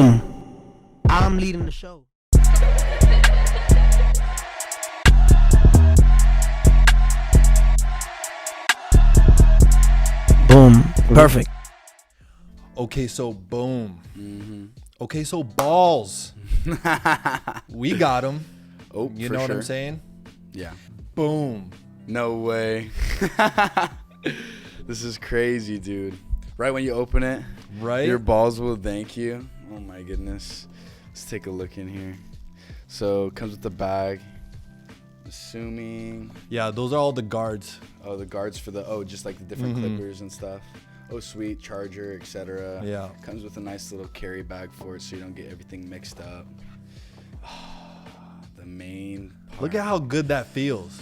Boom. I'm leading the show. Boom. Perfect. Okay, so boom. Okay, so balls. We got them. Oh, You for know what sure. I'm saying? Yeah. Boom. No way. This is crazy, dude. Right when you open it, Right? your balls will thank you. Oh my goodness. Let's take a look in here. So it comes with the bag. Assuming. Yeah, those are all the guards. Oh, the guards for the just like the different clippers and stuff. Oh, sweet, charger, etc. Yeah. Comes with a nice little carry bag for it, so you don't get everything mixed up. The main part. Look at how good that feels.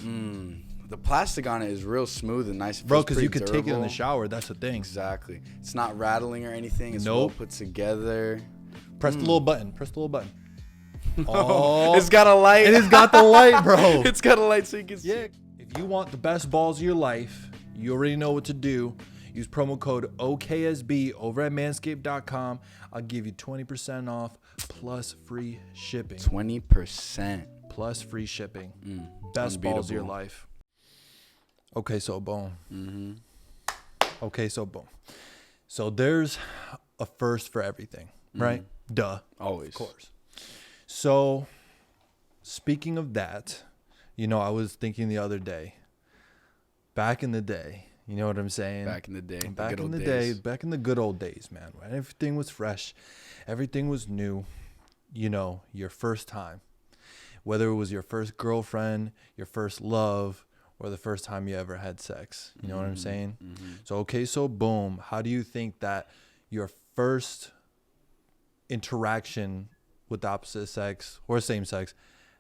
The plastic on it is real smooth and nice. It Bro, feels because you pretty could take it in the durable. shower. That's the thing. Exactly. It's not rattling or anything. It's Nope. well put together. Press the little button. Press the little button. Oh, it's got a light. It has got the light, bro. It's got a light so you can see. Yeah. If you want the best balls of your life, you already know what to do. Use promo code OKSB over at manscaped.com. I'll give you 20% off plus free shipping. 20%. Plus free shipping. Best balls of your Unbeatable. life. Okay, so boom. Okay, so boom. So there's a first for everything, right? Duh. Always. Of course. So speaking of that, I was thinking the other day, back in the day, you know what I'm saying? Back in the day. Back good in old the days. day, back in the good old days, man. When everything was fresh, everything was new. Your first time. Whether it was your first girlfriend, your first love, or the first time you ever had sex. You know what I'm saying? So, okay, so boom. How do you think that your first interaction with the opposite sex or same sex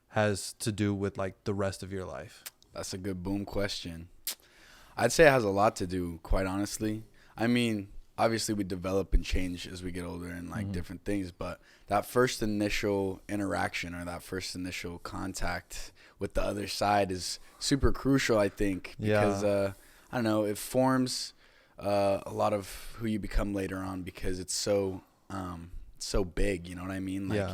has to do with like the rest of your life? That's a good boom question. I'd say it has a lot to do, quite honestly. I mean, obviously we develop and change as we get older and like different things, but that first initial interaction or that first initial contact with the other side is super crucial, I think, because I don't know, it forms a lot of who you become later on because it's so big, you know what I mean? Like,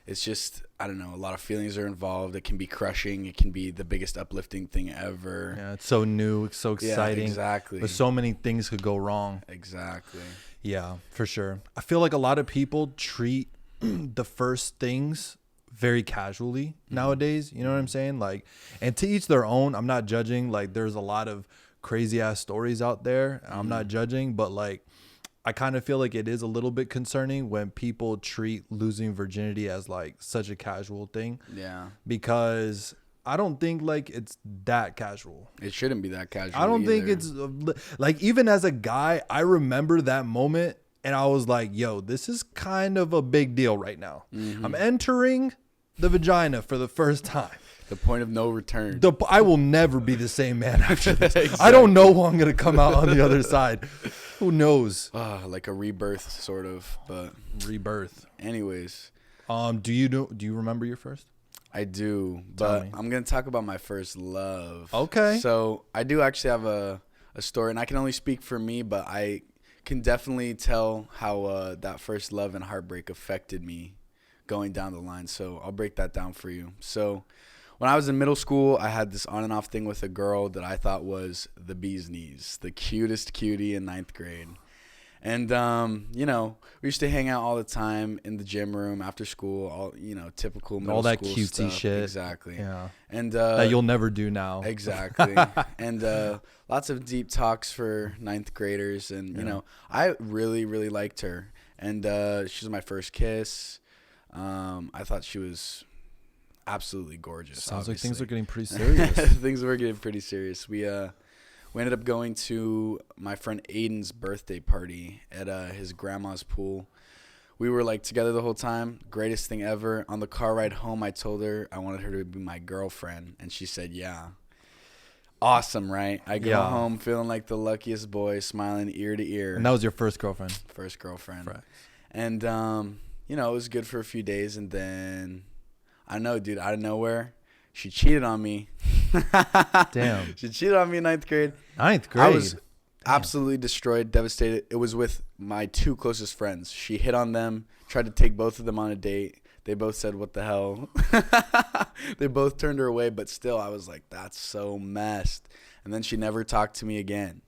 it's just, I don't know, a lot of feelings are involved. It can be crushing. It can be the biggest uplifting thing ever. Yeah, it's so new. It's so exciting. Yeah, exactly. But so many things could go wrong. Exactly. Yeah, for sure. I feel like a lot of people treat the first things very casually nowadays. You know what I'm saying? Like, and to each their own. I'm not judging. Like, there's a lot of crazy ass stories out there. I'm not judging, but like, I kind of feel like it is a little bit concerning when people treat losing virginity as like such a casual thing. Yeah. Because I don't think like it's that casual. It shouldn't be that casual. I don't think it's like, even as a guy, I remember that moment and I was like, yo, this is kind of a big deal right now. I'm entering the vagina for the first time. The point of no return. I will never be the same man after this. I don't know who I'm going to come out on the other side. Who knows? Like a rebirth, sort of. But Rebirth. anyways. Do you remember your first? I do. Tell But me. I'm going to talk about my first love. Okay. So I do actually have a story. And I can only speak for me. But I can definitely tell how that first love and heartbreak affected me going down the line. So I'll break that down for you. So when I was in middle school, I had this on and off thing with a girl that I thought was the bee's knees, the cutest cutie in 9th grade. And, we used to hang out all the time in the gym room after school, all, typical middle All that school cutesy stuff. shit. Exactly. Yeah. And That you'll never do now. Exactly. And lots of deep talks for 9th graders. And, I really, really liked her. And she was my first kiss. I thought she was absolutely gorgeous. Sounds obviously. like things are getting pretty serious. Things were getting pretty serious. We ended up going to my friend Aiden's birthday party at his grandma's pool. We were like together the whole time. Greatest thing ever. On the car ride home, I told her I wanted her to be my girlfriend, and she said, "Yeah." Awesome, right? I go home feeling like the luckiest boy, smiling ear to ear. And that was your first girlfriend. First girlfriend. Right. And it was good for a few days, and then I know, dude, out of nowhere, she cheated on me. Damn. She cheated on me in 9th grade. 9th grade. I was absolutely destroyed, devastated. It was with my two closest friends. She hit on them, tried to take both of them on a date. They both said, "What the hell?" They both turned her away, but still, I was like, that's so messed. And then she never talked to me again.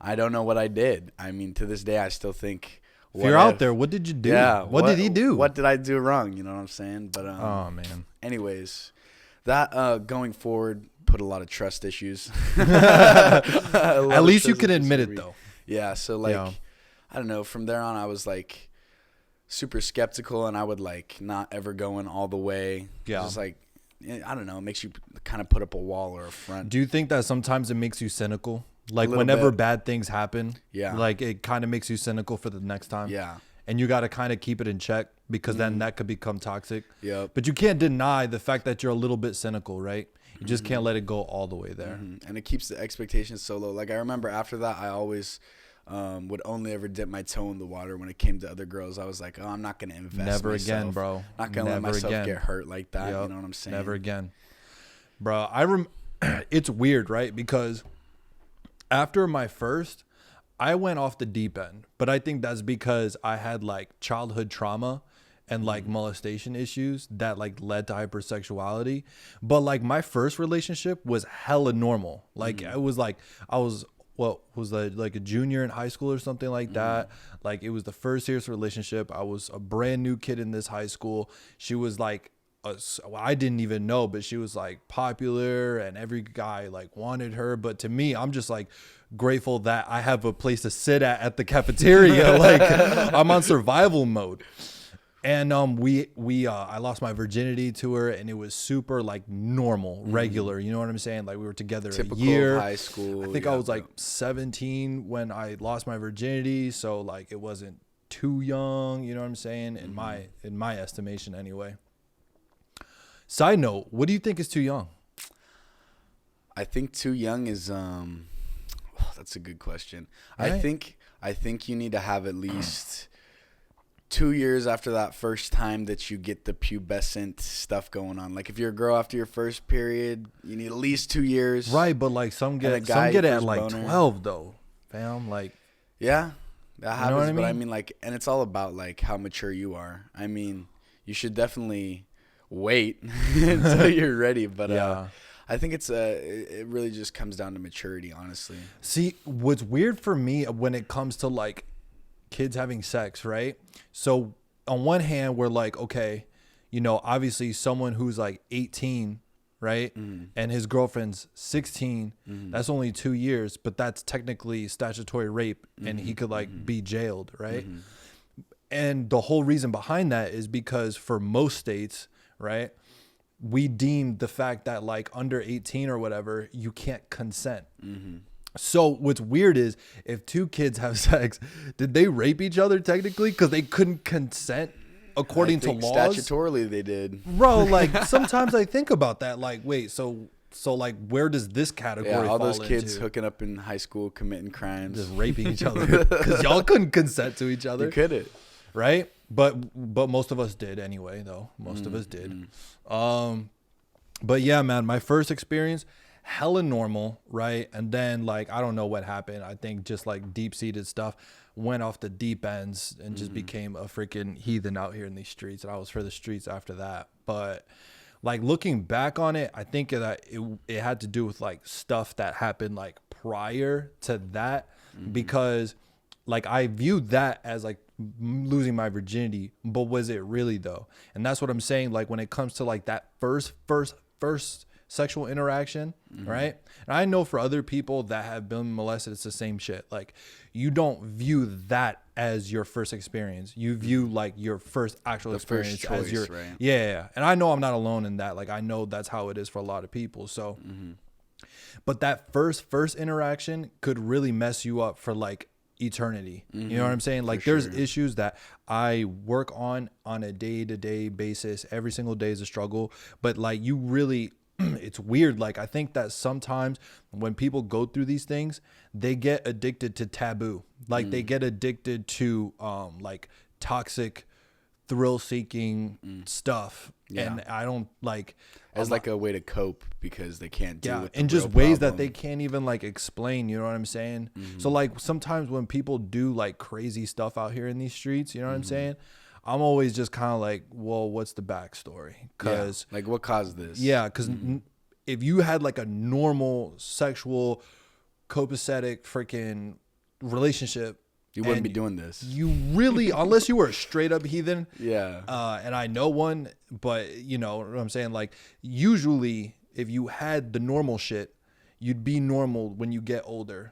I don't know what I did. I mean, to this day, I still think, if you're out there, what did you do? Yeah. What did he do? What did I do wrong? You know what I'm saying? But oh, man. Anyways, that going forward put a lot of trust issues. At least you can admit it, though. Yeah. So, like, I don't know. From there on, I was, like, super skeptical, and I would, like, not ever going all the way. Yeah. Just, like, I don't know. It makes you kind of put up a wall or a front. Do you think that sometimes it makes you cynical? Like, little whenever bit. bad things happen, Yeah. like, it kind of makes you cynical for the next time. Yeah. And you got to kind of keep it in check, because then that could become toxic. Yep. But you can't deny the fact that you're a little bit cynical, right? You just can't let it go all the way there. And it keeps the expectations so low. Like, I remember after that, I always would only ever dip my toe in the water when it came to other girls. I was like, oh, I'm not going to invest Never myself. again, bro. Not going to let Never myself again. get hurt like that. Yep. You know what I'm saying? Never again. Bro, it's weird, right? Because after my first, I went off the deep end. But I think that's because I had, like, childhood trauma and, like, molestation issues that, like, led to hypersexuality. But, like, my first relationship was hella normal. Like, it was like, I was like a junior in high school or something like that. Like, it was the first serious relationship. I was a brand new kid in this high school. She was like, I didn't even know, but she was like popular and every guy like wanted her. But to me, I'm just like grateful that I have a place to sit at the cafeteria. Like, I'm on survival mode. And I lost my virginity to her, and it was super like normal, regular. You know what I'm saying? Like, we were together Typical a year. high school. I think I was like 17 when I lost my virginity, so like it wasn't too young. You know what I'm saying? In my estimation, anyway. Side note: what do you think is too young? I think too young is that's a good question. Right. I think you need to have at least 2 years after that first time that you get the pubescent stuff going on. Like, if you're a girl after your first period, you need at least 2 years. Right, but like some get it at like boner. 12 though, fam. Like, yeah, that happens. You know what I mean? But I mean, like, and it's all about like how mature you are. I mean, you should definitely wait until you're ready. But I think it really just comes down to maturity, honestly. See, what's weird for me when it comes to like kids having sex, right? So on one hand, we're like, okay, you know, obviously someone who's like 18, right? And his girlfriend's 16, that's only 2 years, but that's technically statutory rape, and he could like be jailed, right? And the whole reason behind that is because for most states, right, we deem the fact that like under 18 or whatever, you can't consent. So what's weird is if two kids have sex, did they rape each other technically because they couldn't consent according to laws? Statutorily, they did. Bro, like sometimes I think about that. Like, wait, so like where does this category fall into? All those kids hooking up in high school, committing crimes, just raping each other because y'all couldn't consent to each other. You couldn't, right? But most of us did anyway, though. Most of us did. But yeah, man, my first experience, hella normal, right? And then like I don't know what happened. I think just like deep-seated stuff went off the deep ends and just became a freaking heathen out here in these streets. And I was for the streets after that. But like looking back on it, I think that it had to do with like stuff that happened like prior to that, because like I viewed that as like losing my virginity, but was it really though? And that's what I'm saying. Like when it comes to like that first sexual interaction, right? And I know for other people that have been molested, it's the same shit. Like you don't view that as your first experience. You view like your first actual experience first choice, as your right? Yeah. And I know I'm not alone in that. Like I know that's how it is for a lot of people. So, but that first interaction could really mess you up for like eternity. You know what I'm saying? Like there's issues that I work on a day-to-day basis. Every single day is a struggle, but like you really it's weird. Like I think that sometimes when people go through these things, they get addicted to taboo. Like they get addicted to like toxic thrill-seeking stuff, and I don't like as like a way to cope because they can't deal with the and just real ways problem. that they can't even like explain. You know what I'm saying? So like sometimes when people do like crazy stuff out here in these streets, you know what I'm saying? I'm always just kind of like, well, what's the backstory? Because like what caused this? Yeah, because if you had like a normal sexual copacetic freaking relationship, you wouldn't be doing this. You really, unless you were a straight up heathen. Yeah. And I know one, but you know what I'm saying? Like usually if you had the normal shit, you'd be normal when you get older.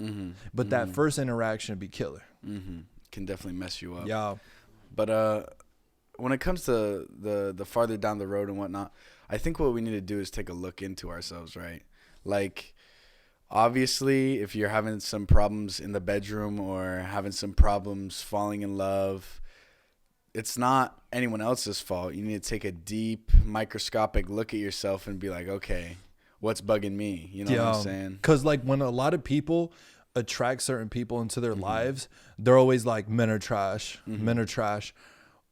But that first interaction would be killer. Can definitely mess you up. Yeah. But when it comes to the farther down the road and whatnot, I think what we need to do is take a look into ourselves, right? Like, obviously, if you're having some problems in the bedroom or having some problems falling in love, it's not anyone else's fault. You need to take a deep, microscopic look at yourself and be like, okay, what's bugging me? You know what I'm saying? Because, like, when a lot of people attract certain people into their lives, they're always like, men are trash, men are trash,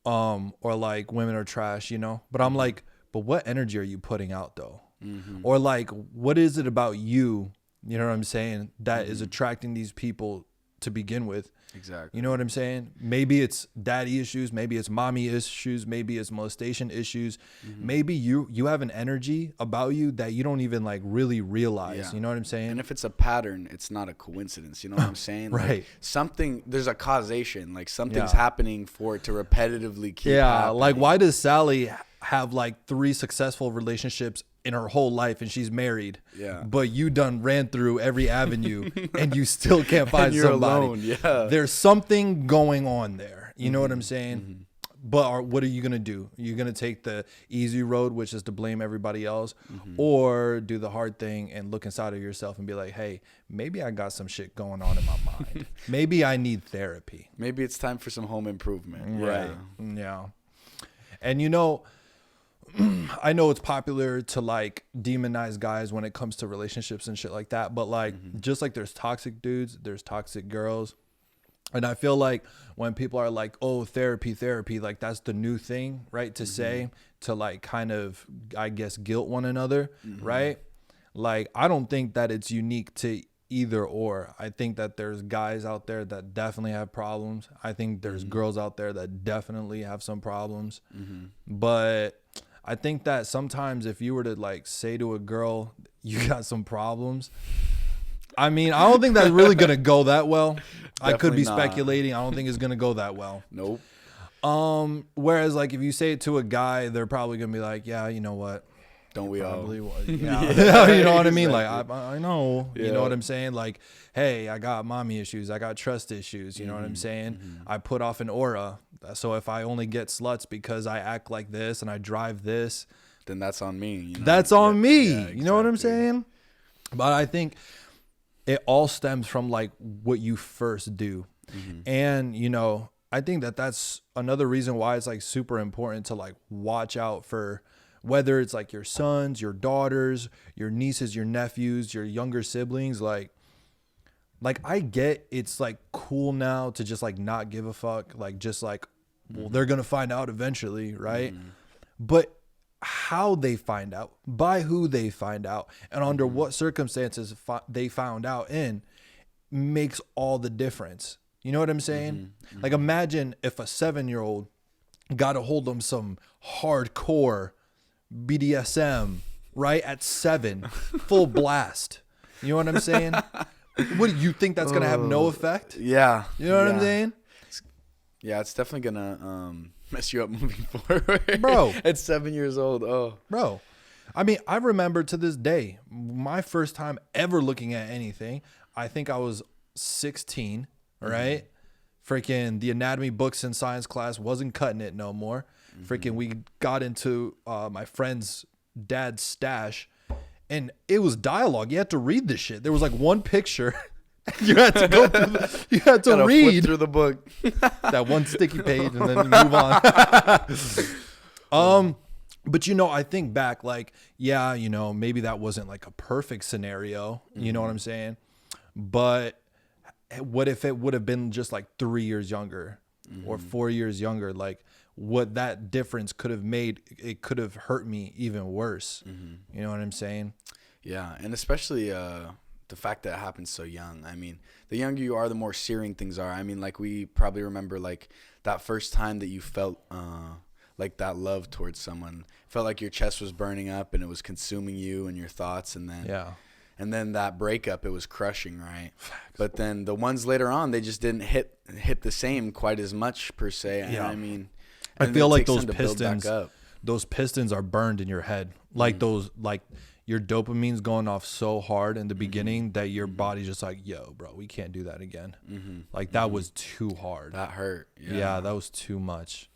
or like, women are trash, you know? But I'm like, but what energy are you putting out, though? Or like, what is it about you? You know what I'm saying? That is attracting these people to begin with. Exactly. You know what I'm saying? Maybe it's daddy issues. Maybe it's mommy issues. Maybe it's molestation issues. Maybe you have an energy about you that you don't even like really realize. Yeah. You know what I'm saying? And if it's a pattern, it's not a coincidence. You know what I'm saying? Right. Like there's a causation. Like something's happening for it to repetitively keep happening. Like why does Sally have like 3 successful relationships in her whole life and she's married? Yeah. But you done ran through every avenue and you still can't find And you're somebody. alone. Yeah. There's something going on there. You know what I'm saying? But what are you going to do? You're going to take the easy road, which is to blame everybody else, or do the hard thing and look inside of yourself and be like, hey, maybe I got some shit going on in my mind. Maybe I need therapy. Maybe it's time for some home improvement. Right. Yeah. And you know, I know it's popular to like demonize guys when it comes to relationships and shit like that. But like, just like there's toxic dudes, there's toxic girls. And I feel like when people are like, oh, therapy, like that's the new thing, right? To say, to like kind of, I guess, guilt one another, right? Like, I don't think that it's unique to either or. I think that there's guys out there that definitely have problems. I think there's girls out there that definitely have some problems. But I think that sometimes if you were to like say to a girl, you got some problems, I mean, I don't think that's really going to go that well. I could be speculating. I don't think it's going to go that well. Nope. Whereas like if you say it to a guy, they're probably going to be like, yeah, you know what? Don't we all? Yeah. You know what I mean? Like, I know, Yeah. you know what I'm saying? Like, hey, I got mommy issues. I got trust issues. You know what I'm saying? I put off an aura. So if I only get sluts because I act like this and I drive this, then that's on me. You know? That's on me. Yeah, You know what I'm exactly. saying? But I think it all stems from like what you first do. And, you know, I think that that's another reason why it's like super important to like watch out for whether it's like your sons, your daughters, your nieces, your nephews, your younger siblings. Like I get it's like cool now to just like not give a fuck. Like just like, well, they're going to find out eventually. Right. But how they find out, by who they find out, and under what circumstances they found out in makes all the difference. You know what I'm saying? Like imagine if a 7-year-old got a hold of some hardcore BDSM right at 7, full blast. You know what I'm saying? What do you think that's going to have no effect? Yeah. You know what I'm saying? Yeah, it's definitely going to mess you up moving forward. Bro. At 7 years old. Oh. Bro. I mean, I remember to this day, my first time ever looking at anything, I think I was 16, right? Freaking the anatomy books in science class wasn't cutting it no more. Freaking we got into my friend's dad's stash, and it was dialogue. You had to read this shit. There was like one picture. You had to go through you had to read flip through the book. that one sticky page and then you move on. But you know, I think back like, yeah, you know, maybe that wasn't like a perfect scenario. You know what I'm saying? But what if it would have been just like 3 years younger or 4 years younger? Like, what that difference could have made. It could have hurt me even worse. You know what I'm saying? Yeah, and especially the fact that it happens so young. I mean, the younger you are, the more searing things are. I mean, like, we probably remember, like, that first time that you felt like that love towards someone. Felt like your chest was burning up and it was consuming you and your thoughts. And then that breakup, it was crushing, right? Facts. But then the ones later on, they just didn't hit the same quite as much per se. And Yeah. I mean, I and feel it like takes those time to build back pistons, up. those pistons are burned in your head. Like those, like your dopamine's going off so hard in the beginning that your body's just like, yo, bro, we can't do that again. Like that was too hard. That hurt. Yeah, that was too much,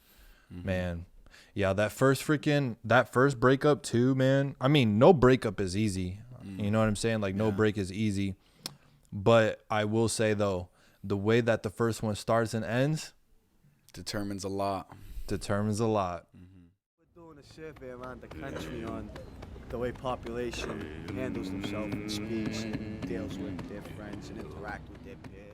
man. Yeah, that first breakup too, man. I mean, no breakup is easy. You know what I'm saying? Like no break is easy. But I will say though, the way that the first one starts and ends determines a lot. We're doing a survey around the country on the way population handles themselves and speaks and deals with their friends and interact with their peers.